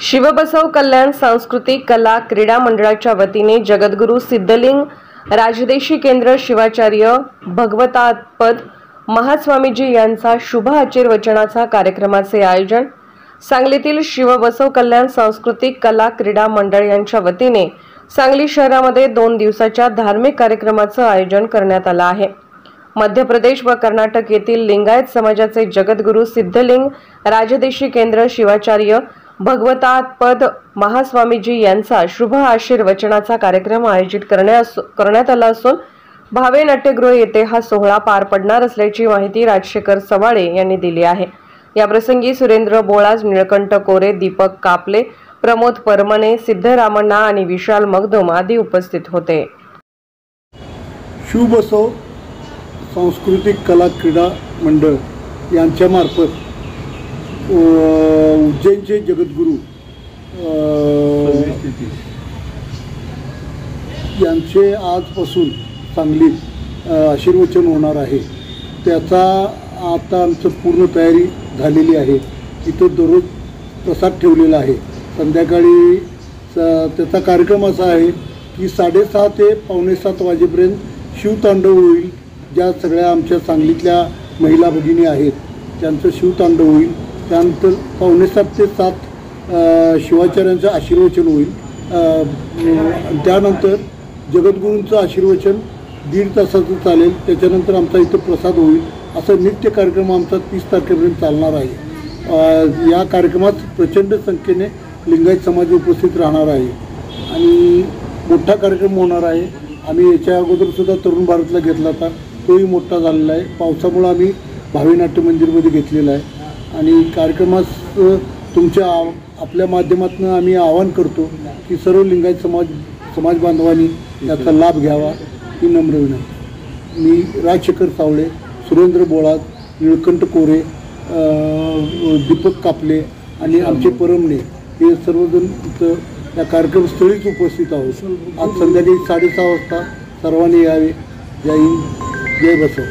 शिवबसव कल्याण सांस्कृतिक कला क्रीडा मंडळाच्या वतीने जगद्गुरू सिद्धलिंग राजदेशी केंद्र शिवाचार्य भगवतात्पद महास्वामीजी यांचा शुभ आशीर्वचनाचा कार्यक्रमाचे आयोजन सांगलीतील शिवबसव कल्याण सांस्कृतिक कला क्रीडा मंडळ यांच्या वतीने सांगली शहरामध्ये 2 दिवसाच्या धार्मिक कार्यक्रमाचे आयोजन करण्यात आले आहे। मध्य प्रदेश व कर्नाटक येथील लिंगायत समाजाचे जगद्गुरू सिद्धलिंग राजदेशी केंद्र शिवाचार्य भगवतात्पद महास्वामीजी यांचा शुभ आशीर्वचनाचा कार्यक्रम आयोजित करण्यात आला असून भावे नाट्यगृह येथे हा सोहळा पार पडणार असल्याची माहिती राजशेखर सवाळे यांनी दिली आहे। या प्रसंगी सुरेंद्र बोळाज, निळकंठ कोरे, दीपक कापले, प्रमोद परमने, सिद्धरामण्णा आणि विशाल मगदुम आदी उपस्थित होते। शिवबसव सांस्कृतिक कला क्रीडा मंडळ यांच्यामार्फत उज्जैनचे जगद्गुरू यांचे आजपासून सांगलीत आशीर्वचन होणार आहे। त्याचा आता आमचं पूर्ण तयारी झालेली आहे। इथं दररोज प्रसाद ठेवलेला आहे। संध्याकाळी त्याचा कार्यक्रम असा आहे की 6:30 ते 6:45 वाजेपर्यंत शिवतांडव होईल। ज्या सगळ्या आमच्या सांगलीतल्या महिला भगिनी आहेत त्यांचं शिवतांडव होईल। त्यानंतर 6:45 ते 7 शिवाचार्यांचं आशीर्वचन होईल। त्यानंतर जगद्गुरूंचं आशीर्वचन 1.5 तासाचं चालेल। त्याच्यानंतर आमचा इथं प्रसाद होईल। असं नित्य कार्यक्रम आमचा 30 तारखेपर्यंत चालणार आहे। या कार्यक्रमात प्रचंड संख्येने लिंगायत समाज उपस्थित राहणार आहे आणि मोठा कार्यक्रम होणार आहे। आम्ही याच्या अगोदरसुद्धा तरुण भारतला घेतला होता, तोही मोठा झालेला आहे। पावसामुळे आम्ही भावे नाट्य मंदिरमध्ये घेतलेला आहे आणि कार्यक्रमास तुमच्या आपल्या माध्यमातून आम्ही आवाहन करतो की सर्व लिंगायत समाज बांधवांनी याचा लाभ घ्यावा ही नम्र विनंती। मी राजशेखर सवाळे, सुरेंद्र बोळाज, निळकंठ कोरे, दीपक कापले आणि आमचे परमने हे सर्वजण इथं या कार्यक्रमस्थळीच उपस्थित आहोत। आज संध्याकाळी 6:30 वाजता सर्वांनी यावे। जय हिंद, जय बसव।